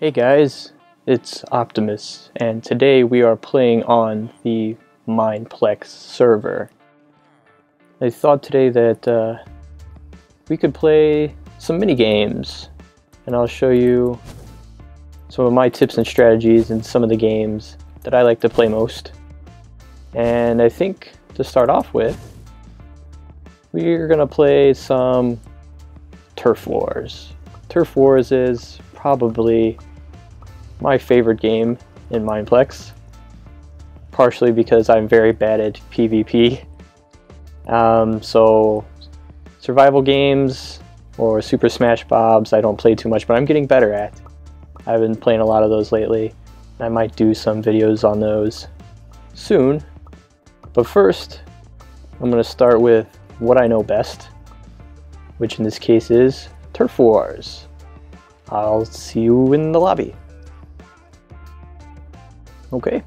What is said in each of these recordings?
Hey guys, it's Optimus, and today we are playing on the Mineplex server. I thought today that we could play some mini games, and I'll show you some of my tips and strategies in some of the games that I like to play most. And I think to start off with, we're gonna play some Turf Wars. Turf Wars is probably my favorite game in Mineplex, partially because I'm very bad at PvP. So survival games or Super Smash Bobs I don't play too much, but I'm getting better at. I've been playing a lot of those lately. I might do some videos on those soon. But first, I'm going to start with what I know best, which in this case is Turf Wars. I'll see you in the lobby. Okay.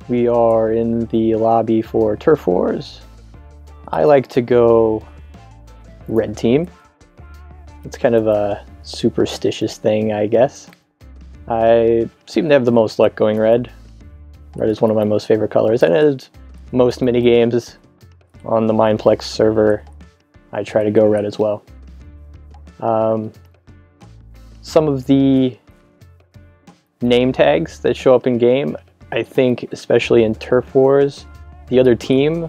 We are in the lobby for Turf Wars. I like to go red team. It's kind of a superstitious thing, I guess. I seem to have the most luck going red. Red is one of my most favorite colors, and as most mini games on the Mineplex server, I try to go red as well. Some of the name tags that show up in game, I think especially in Turf Wars, the other team,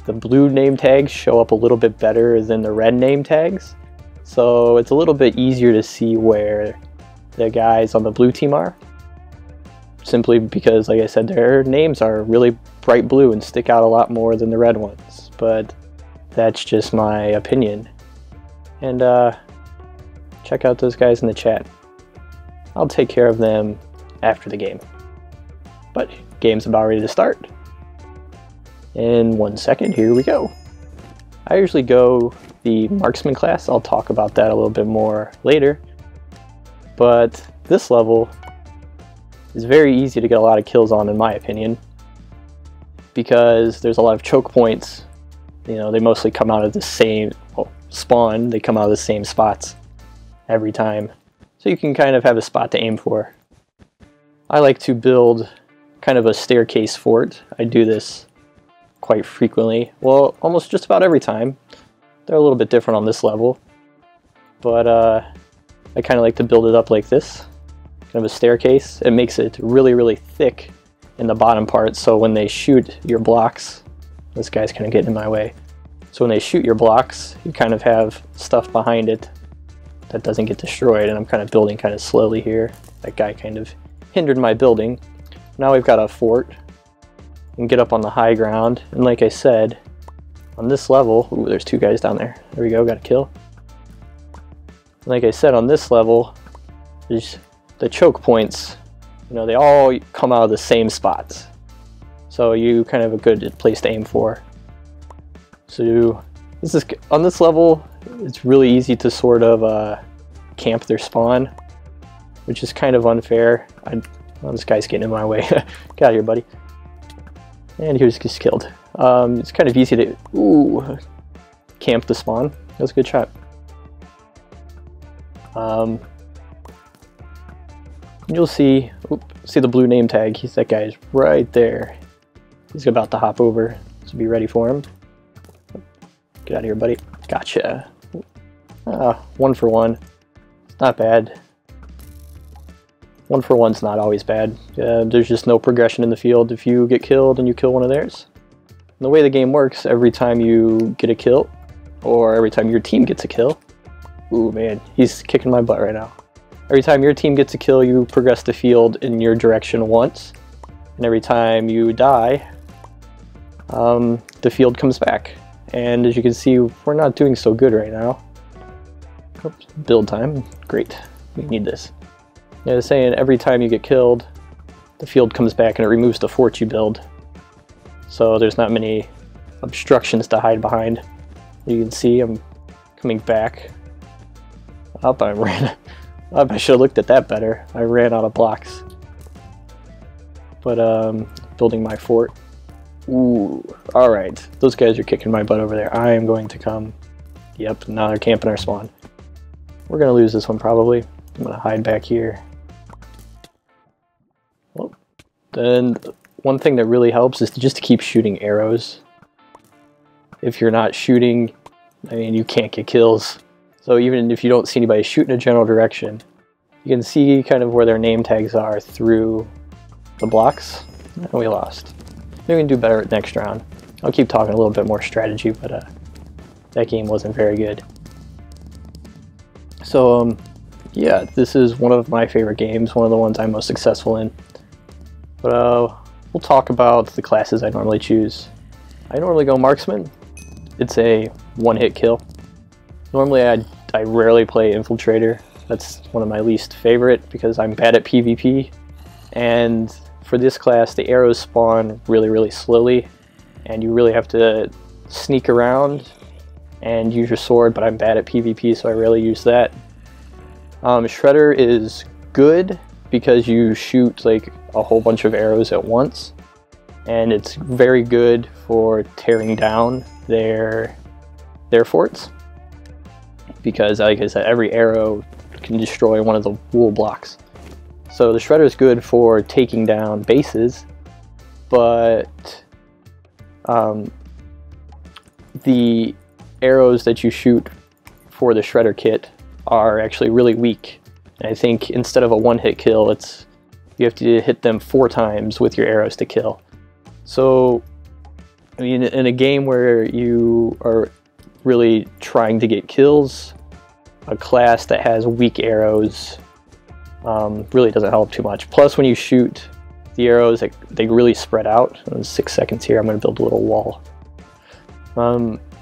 the blue name tags show up a little bit better than the red name tags. So it's a little bit easier to see where the guys on the blue team are. Simply because, like I said, their names are really bright blue and stick out a lot more than the red ones. But that's just my opinion. And check out those guys in the chat. I'll take care of them after the game. But game's about ready to start. In 1 second, here we go. I usually go the marksman class. I'll talk about that a little bit more later. But this level is very easy to get a lot of kills on, in my opinion, because there's a lot of choke points. You know, they mostly come out of the same spawn. They come out of the same spots every time. So you can kind of have a spot to aim for. I like to build kind of a staircase fort. I do this quite frequently. Well, almost just about every time. They're a little bit different on this level. But I kind of like to build it up like this. Kind of a staircase. It makes it really, really thick in the bottom part, so when they shoot your blocks, this guy's kind of getting in my way. So when they shoot your blocks, you kind of have stuff behind it that doesn't get destroyed, and I'm kind of building kind of slowly here. That guy kind of hindered my building. Now we've got a fort and get up on the high ground, and like I said, on this level, ooh, there's two guys down there. There we go, got a kill. Like I said, on this level, there's the choke points, you know, they all come out of the same spots. So you kind of have a good place to aim for. So this is, on this level, it's really easy to sort of camp their spawn, which is kind of unfair. Well, this guy's getting in my way. Get out of here, buddy. And he was just killed. It's kind of easy to camp the spawn. That was a good shot. You'll see the blue name tag. That guy's right there. He's about to hop over, so be ready for him. Get out of here, buddy. Gotcha. 1 for 1. It's not bad. 1 for 1's not always bad. There's just no progression in the field if you get killed and you kill one of theirs. And the way the game works, every time you get a kill, or every time your team gets a kill, ooh man, he's kicking my butt right now. Every time your team gets a kill, you progress the field in your direction once, and every time you die, the field comes back. And as you can see, we're not doing so good right now. Oops, build time, great, we need this. Yeah, they're saying every time you get killed, the field comes back and it removes the fort you build. So there's not many obstructions to hide behind. You can see I'm coming back. Up, I ran. I should have looked at that better. I ran out of blocks. But building my fort. Ooh, alright. Those guys are kicking my butt over there. I am going to come. Yep, now they're camping our spawn. We're going to lose this one probably. I'm gonna hide back here. Well, then one thing that really helps is just to keep shooting arrows. If you're not shooting, I mean, you can't get kills. So even if you don't see anybody shoot in a general direction, you can see kind of where their name tags are through the blocks. And we lost. Maybe we can do better next round. I'll keep talking a little bit more strategy, but that game wasn't very good. So yeah, this is one of my favorite games, one of the ones I'm most successful in. But we'll talk about the classes I normally choose. I normally go marksman. It's a one-hit kill. Normally I rarely play infiltrator. That's one of my least favorite because I'm bad at PvP. And for this class, the arrows spawn really slowly, and you really have to sneak around and use your sword, but I'm bad at PvP, so I rarely use that. Shredder is good because you shoot like a whole bunch of arrows at once, and it's very good for tearing down their forts, because like I said, every arrow can destroy one of the wool blocks. So the Shredder is good for taking down bases, but the arrows that you shoot for the Shredder kit are actually really weak. And I think instead of a one-hit kill, you have to hit them 4 times with your arrows to kill. So, I mean, in a game where you are really trying to get kills, a class that has weak arrows really doesn't help too much. Plus, when you shoot the arrows, they really spread out. In 6 seconds here, I'm going to build a little wall.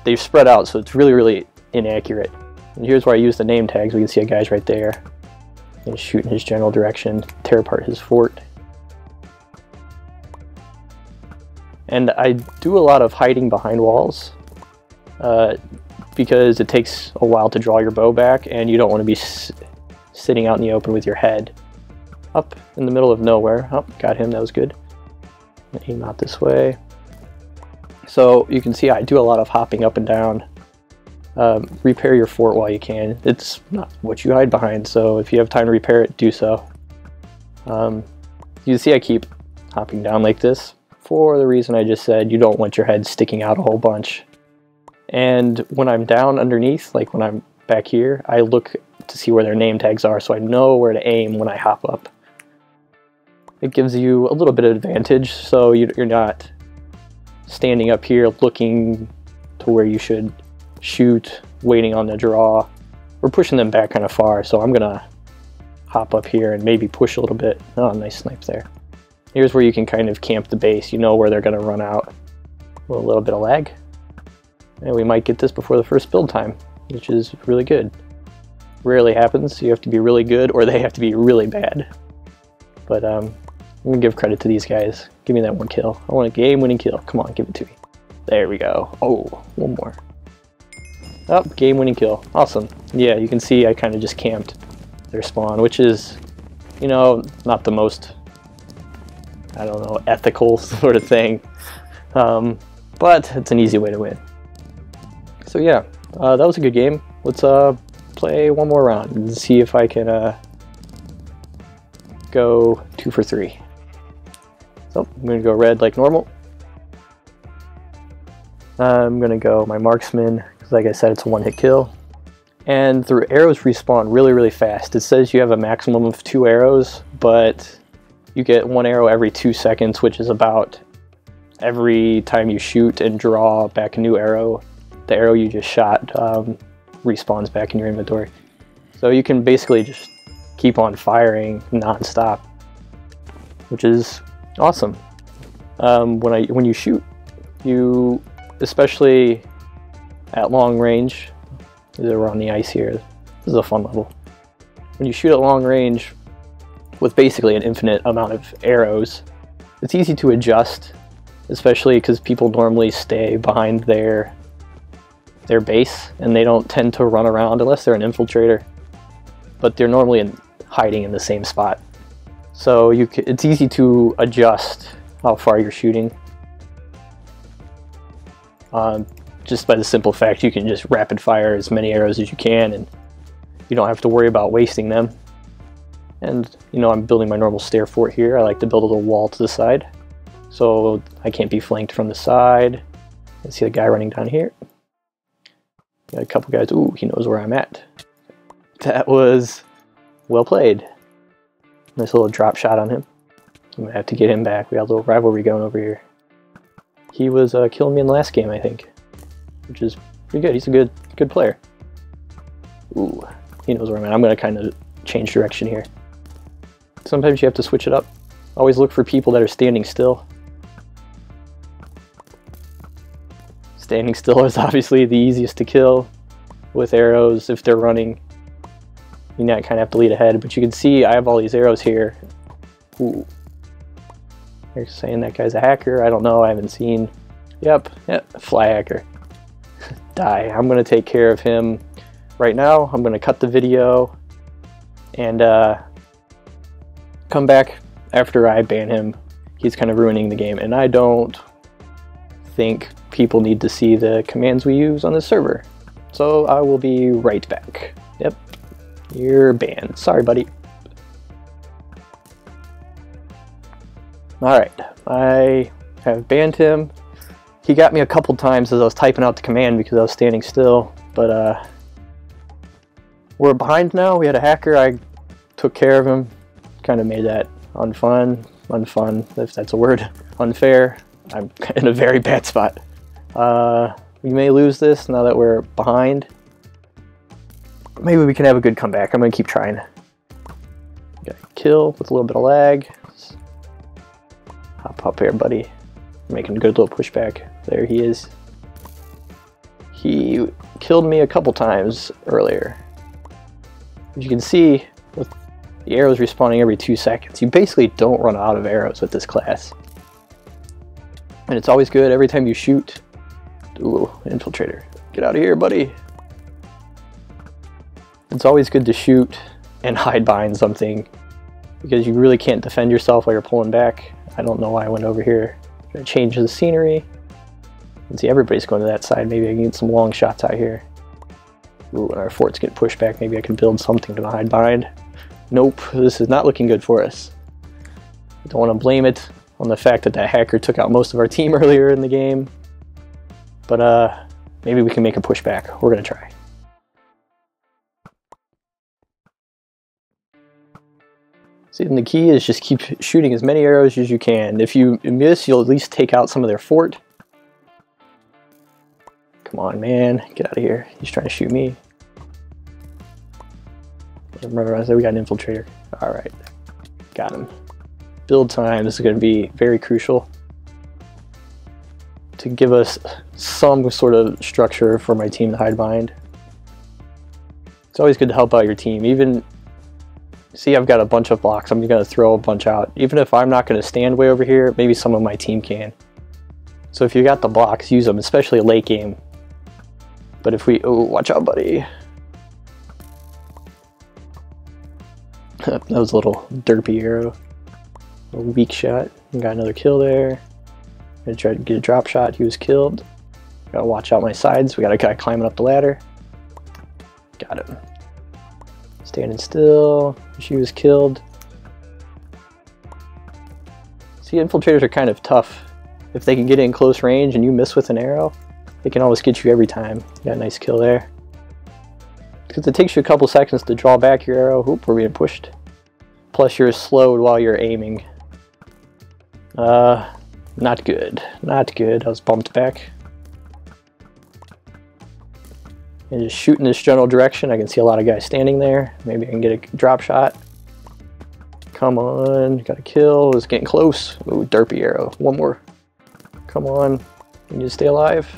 They've spread out, so it's really inaccurate. And here's where I use the name tags. We can see a guy's right there. And shoot in his general direction, tear apart his fort. And I do a lot of hiding behind walls because it takes a while to draw your bow back, and you don't want to be sitting out in the open with your head up in the middle of nowhere. Oh, got him, that was good. Aim out this way. So you can see I do a lot of hopping up and down. Repair your fort while you can. It's not what you hide behind, so if you have time to repair it, do so. You can see I keep hopping down like this for the reason I just said. You don't want your head sticking out a whole bunch. And when I'm down underneath, like when I'm back here, I look to see where their name tags are, so I know where to aim when I hop up. It gives you a little bit of advantage, so you're not standing up here looking to where you should shoot, waiting on the draw. We're pushing them back kind of far, so I'm gonna hop up here and maybe push a little bit. Oh, nice snipe there. Here's where you can kind of camp the base. You know where they're gonna run out. A little bit of lag. And we might get this before the first build time, which is really good. Rarely happens. You have to be really good or they have to be really bad. But I'm gonna give credit to these guys. Give me that one kill. I want a game-winning kill. Come on, give it to me. There we go. Oh, one more. Oh, game-winning kill. Awesome. Yeah, you can see I kind of just camped their spawn, which is, you know, not the most, I don't know, ethical sort of thing. But it's an easy way to win. So yeah, that was a good game. Let's play one more round and see if I can go 2 for 3. So I'm going to go red like normal. I'm going to go my marksman, because like I said, it's a one-hit kill. And the arrows respawn really fast. It says you have a maximum of 2 arrows, but you get 1 arrow every 2 seconds, which is about every time you shoot and draw back a new arrow. The arrow you just shot respawns back in your inventory. So you can basically just keep on firing non-stop, which is awesome. When you shoot, you, especially at long range, we're on the ice here, this is a fun level. When you shoot at long range with basically an infinite amount of arrows, it's easy to adjust, especially because people normally stay behind their base and they don't tend to run around unless they're an infiltrator, but they're normally hiding in the same spot. So it's easy to adjust how far you're shooting. Just by the simple fact you can just rapid fire as many arrows as you can, and you don't have to worry about wasting them. And, you know, I'm building my normal stair fort here. I like to build a little wall to the side, so I can't be flanked from the side. You see the guy running down here. Got a couple guys. Ooh, he knows where I'm at. That was well played. Nice little drop shot on him. I'm gonna have to get him back. We got a little rivalry going over here. He was killing me in the last game, I think, which is pretty good. He's a good player. Ooh, he knows where I'm at. I'm gonna kind of change direction here. Sometimes you have to switch it up. Always look for people that are standing still. Standing still is obviously the easiest to kill with arrows if they're running. You kind of have to lead ahead, but you can see I have all these arrows here. Ooh. They're saying that guy's a hacker. I don't know. I haven't seen. Yep, fly hacker. Die. I'm going to take care of him right now. I'm going to cut the video and come back after I ban him. He's kind of ruining the game, and I don't think people need to see the commands we use on this server. So I will be right back. Yep, you're banned. Sorry, buddy. Alright, I have banned him. He got me a couple times as I was typing out the command because I was standing still, but we're behind now. We had a hacker. I took care of him. Kind of made that unfun, if that's a word, unfair. I'm in a very bad spot. We may lose this now that we're behind. Maybe we can have a good comeback. I'm going to keep trying. Got a kill with a little bit of lag. Hop up here, buddy. Making a good little pushback. There he is. He killed me a couple times earlier. As you can see, with the arrows respawning every 2 seconds, you basically don't run out of arrows with this class. And it's always good every time you shoot. Ooh, infiltrator. Get out of here, buddy. It's always good to shoot and hide behind something because you really can't defend yourself while you're pulling back. I don't know why I went over here. I'm gonna change the scenery. You can see everybody's going to that side. Maybe I can get some long shots out here. Ooh, when our forts get pushed back, maybe I can build something to hide behind. Nope, this is not looking good for us. I don't want to blame it on the fact that that hacker took out most of our team earlier in the game. But maybe we can make a pushback. We're gonna try. See, and the key is just keep shooting as many arrows as you can. If you miss, you'll at least take out some of their fort. Come on, man, get out of here. He's trying to shoot me. Remember I said we got an infiltrator. All right, got him. Build time is going to be very crucial to give us some sort of structure for my team to hide behind. It's always good to help out your team. Even, see, I've got a bunch of blocks. I'm going to throw a bunch out. Even if I'm not going to stand way over here, maybe some of my team can. So if you got the blocks, use them, especially late game. But if we, oh, watch out, buddy. That was a little derpy arrow. A weak shot. Got another kill there. Gonna try to get a drop shot. He was killed. Gotta watch out my sides. We got a guy climbing up the ladder. Got him. Standing still. She was killed. See, infiltrators are kind of tough. If they can get in close range and you miss with an arrow, they can always get you every time. Got a nice kill there. Because it takes you a couple seconds to draw back your arrow. Oop, we're being pushed. Plus you're slowed while you're aiming. Not good. Not good. I was bumped back. And just shoot in this general direction. I can see a lot of guys standing there. Maybe I can get a drop shot. Come on. Got a kill. It's getting close. Ooh, derpy arrow. One more. Come on. Can you stay alive?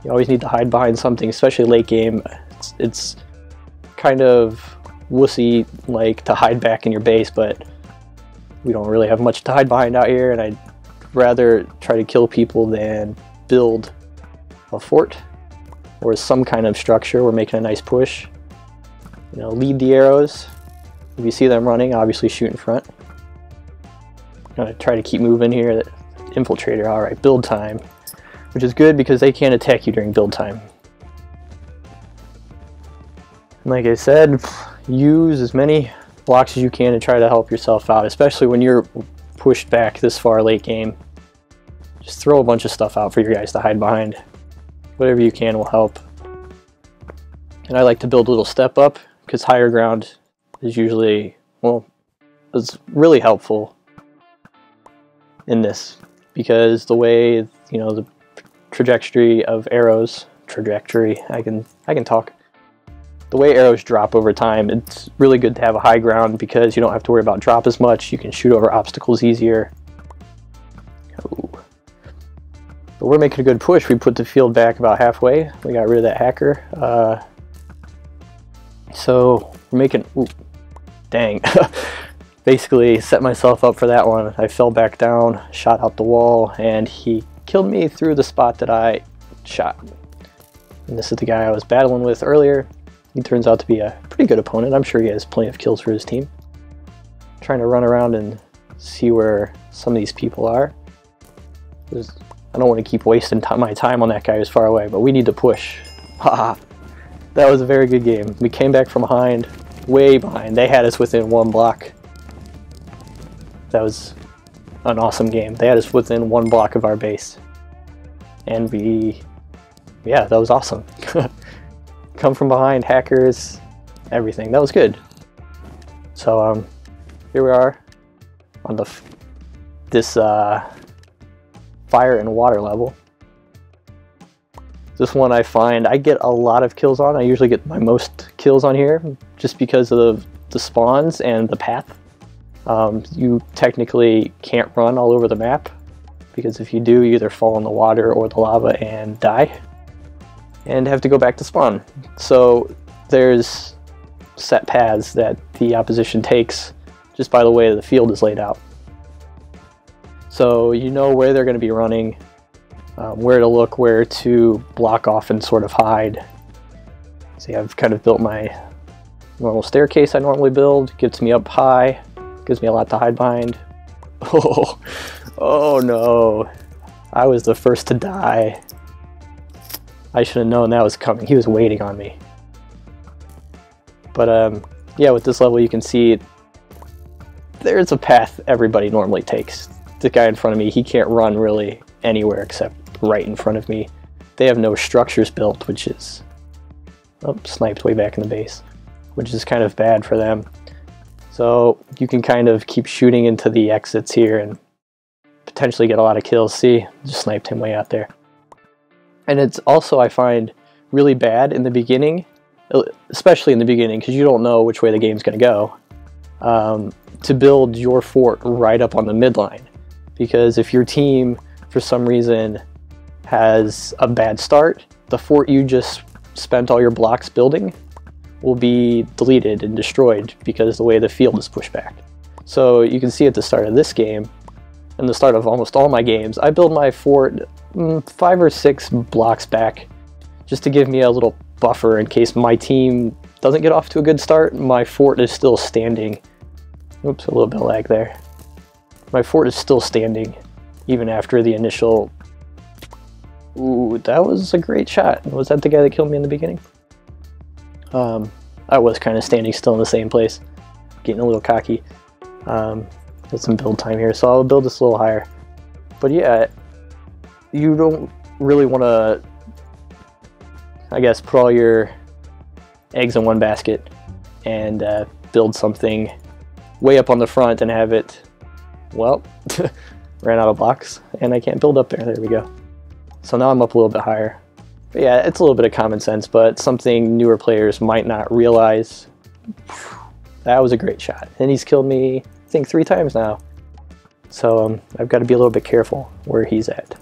You always need to hide behind something, especially late game. It's kind of wussy-like to hide back in your base, but we don't really have much to hide behind out here, and I'd rather try to kill people than build a fort or some kind of structure. We're making a nice push. You know, lead the arrows. If you see them running, obviously shoot in front. I'm gonna try to keep moving here. Infiltrator, all right, build time. Which is good because they can't attack you during build time. And like I said, use as many blocks as you can to try to help yourself out, especially when you're pushed back this far late game. Just throw a bunch of stuff out for your guys to hide behind. Whatever you can will help. And I like to build a little step up, because higher ground is usually, well, it's really helpful in this, because the way, you know, the trajectory of arrows, I can talk. The way arrows drop over time, it's really good to have a high ground, because you don't have to worry about drop as much. You can shoot over obstacles easier. Ooh. But we're making a good push. We put the field back about halfway. We got rid of that hacker. So we're making, ooh, dang. Basically set myself up for that one. I fell back down, shot out the wall, and he killed me through the spot that I shot. And this is the guy I was battling with earlier. He turns out to be a pretty good opponent. I'm sure he has plenty of kills for his team. Trying to run around and see where some of these people are. I don't want to keep wasting my time on that guy who's far away, but we need to push. Haha. That was a very good game. We came back from behind, way behind. They had us within 1 block. That was an awesome game. They had us within 1 block of our base. And yeah, that was awesome. Come from behind, hackers, everything. That was good. So here we are on this fire and water level. This one I find I get a lot of kills on. I usually get my most kills on here just because of the spawns and the path. You technically can't run all over the map, because if you do, you either fall in the water or the lava and die and have to go back to spawn. So there's set paths that the opposition takes just by the way the field is laid out. So you know where they're going to be running, where to look, where to block off and sort of hide. See, I've kind of built my normal staircase I normally build. Gets me up high, gives me a lot to hide behind. Oh no, I was the first to die. I should have known that was coming. He was waiting on me. But yeah, with this level you can see there's a path everybody normally takes. The guy in front of me, he can't run really anywhere except right in front of me. They have no structures built, which is, oh, sniped way back in the base, which is kind of bad for them. So you can kind of keep shooting into the exits here and potentially get a lot of kills. See, just sniped him way out there. And it's also, I find, really bad in the beginning, especially in the beginning, because you don't know which way the game's going to go, to build your fort right up on the midline. Because if your team, for some reason, has a bad start, the fort you just spent all your blocks building will be deleted and destroyed because the way the field is pushed back. So you can see at the start of this game, and the start of almost all my games, I build my fort 5 or 6 blocks back just to give me a little buffer in case my team doesn't get off to a good start. My fort is still standing. Oops, a little bit of lag there. My fort is still standing even after the initial... Ooh, that was a great shot. Was that the guy that killed me in the beginning? I was kind of standing still in the same place, getting a little cocky. Got some build time here, so I'll build this a little higher. But yeah, you don't really want to, I guess, put all your eggs in one basket and build something way up on the front and have it, well, ran out of blocks and I can't build up there. There we go. So now I'm up a little bit higher. But yeah, it's a little bit of common sense, but something newer players might not realize. That was a great shot. And he's killed me, I think, 3 times now. So I've got to be a little bit careful where he's at.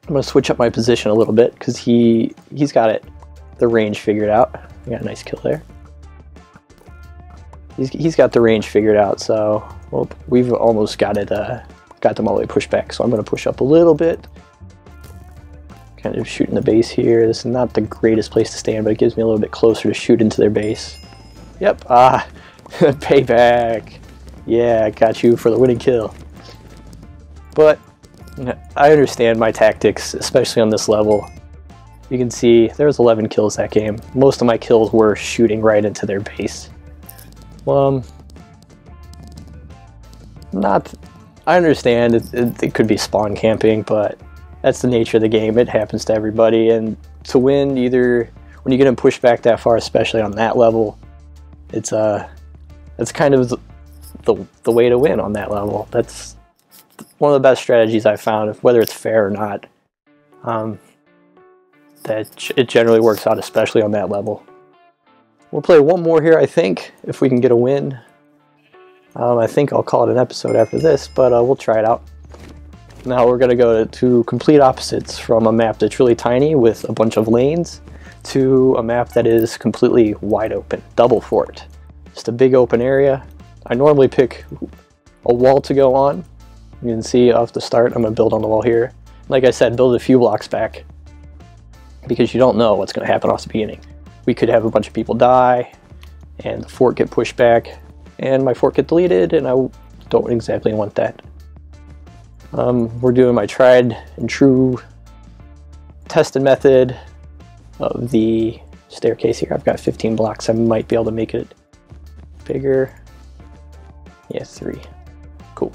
I'm going to switch up my position a little bit because he's got the range figured out. We got a nice kill there. He's got the range figured out, so well, we've almost got them all the way pushed back. So I'm going to push up a little bit. Kind of shooting the base here. This is not the greatest place to stand, but it gives me a little bit closer to shoot into their base. Yep, payback. Yeah, I got you for the winning kill. But I understand my tactics, especially on this level. You can see there's 11 kills that game. Most of my kills were shooting right into their base. I understand it could be spawn camping, but that's the nature of the game. It happens to everybody, and to win, either when you get them pushed back that far, especially on that level, that's kind of the way to win on that level. That's one of the best strategies I've found, whether it's fair or not. That it generally works out, especially on that level. We'll play one more here, I think, if we can get a win. I think I'll call it an episode after this, but we'll try it out. Now we're going to go to complete opposites, from a map that's really tiny with a bunch of lanes to a map that is completely wide open, double fort. Just a big open area. I normally pick a wall to go on. You can see off the start, I'm going to build on the wall here. Like I said, build a few blocks back, because you don't know what's going to happen off the beginning. We could have a bunch of people die, and the fort get pushed back, and my fort get deleted, and I don't exactly want that. We're doing my tried and true tested method of the staircase here. I've got 15 blocks. I might be able to make it bigger. Yeah, 3. Cool.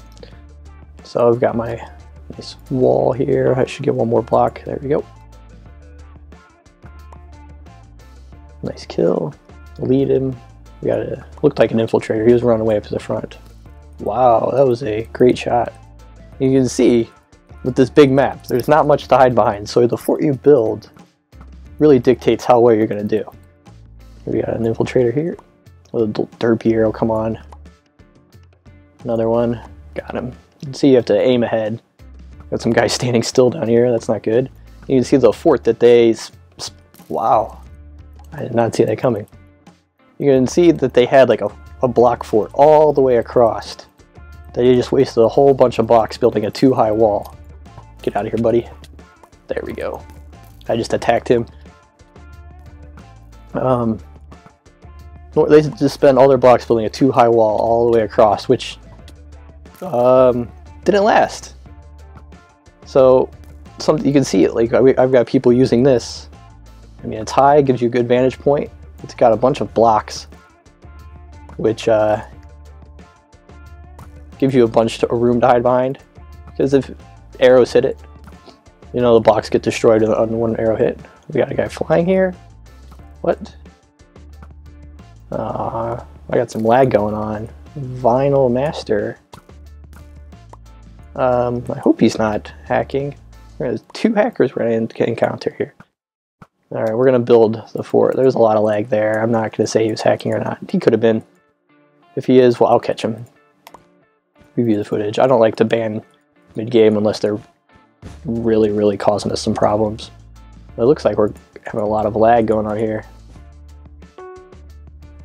So I've got my nice wall here. I should get one more block. There we go. Nice kill. Lead him. We got a, looked like an infiltrator. He was running away up to the front. Wow, that was a great shot. You can see with this big map, there's not much to hide behind. So the fort you build really dictates how well you're going to do. We got an infiltrator here. A little derpy arrow, come on. Another one. Got him. You can see you have to aim ahead. Got some guys standing still down here. That's not good. You can see the fort that they... Wow. I did not see that coming. You can see that they had like a block fort all the way across. They just wasted a whole bunch of blocks building a too high wall. Get out of here, buddy. There we go. I just attacked him. They just spent all their blocks building a too high wall all the way across, which didn't last. So you can see it. Like I've got people using this. I mean, it's high, gives you a good vantage point. It's got a bunch of blocks, which gives you a bunch of room to hide behind. Because if arrows hit it, you know, the blocks get destroyed on one arrow hit. We got a guy flying here. What? I got some lag going on. Vinyl Master. I hope he's not hacking. There's 2 hackers we're going to encounter here. Alright, we're going to build the fort. There's a lot of lag there. I'm not going to say he was hacking or not. He could have been. If he is, well, I'll catch him. Review the footage. I don't like to ban mid-game unless they're really, really causing us some problems. It looks like we're having a lot of lag going on here,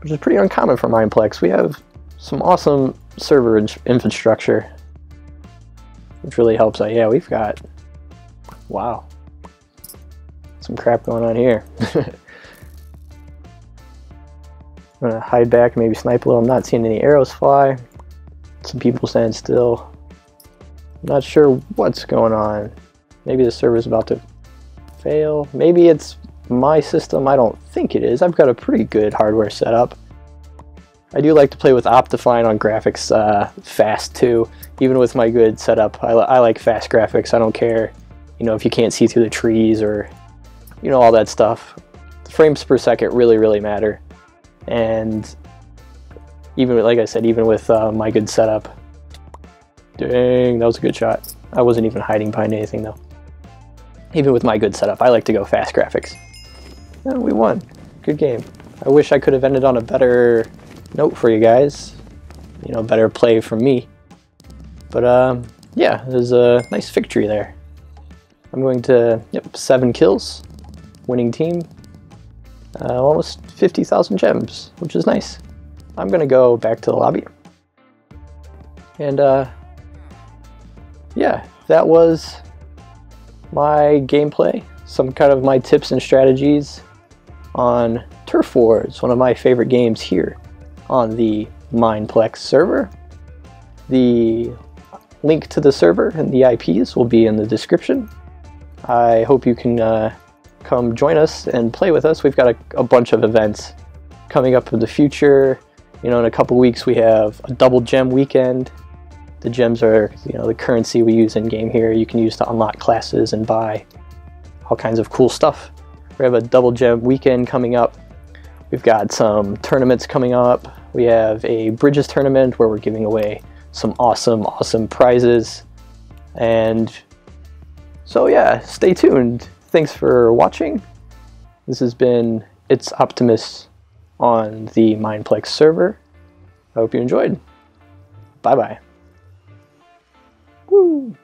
which is pretty uncommon for Mineplex. We have some awesome server infrastructure, which really helps out. Yeah, we've got... Wow. Some crap going on here. I'm gonna hide back, maybe snipe a little. I'm not seeing any arrows fly. Some people stand still. I'm not sure what's going on. Maybe the server's about to fail. Maybe it's my system. I don't think it is. I've got a pretty good hardware setup. I do like to play with Optifine on graphics fast too. Even with my good setup, I like fast graphics. I don't care, you know, if you can't see through the trees or, you know, all that stuff. The frames per second really, really matter. And even, like I said, even with my good setup. Dang, that was a good shot. I wasn't even hiding behind anything though. Even with my good setup, I like to go fast graphics. And we won. Good game. I wish I could have ended on a better note for you guys. You know, better play from me. But yeah, there's a nice victory there. I'm going to, yep, 7 kills. Winning team. Almost 50,000 gems, which is nice. I'm going to go back to the lobby. And yeah, that was my gameplay. Some kind of my tips and strategies on Turf Wars, one of my favorite games here on the Mineplex server. The link to the server and the IPs will be in the description. I hope you can come come join us and play with us. We've got a bunch of events coming up in the future. You know, in a couple weeks we have a double gem weekend. The gems are, you know, the currency we use in game here. You can use to unlock classes and buy all kinds of cool stuff. We have a double gem weekend coming up. We've got some tournaments coming up. We have a Bridges tournament where we're giving away some awesome prizes. And so yeah, stay tuned. Thanks for watching. This has been It's Optimus on the Mineplex server. I hope you enjoyed. Bye bye. Woo!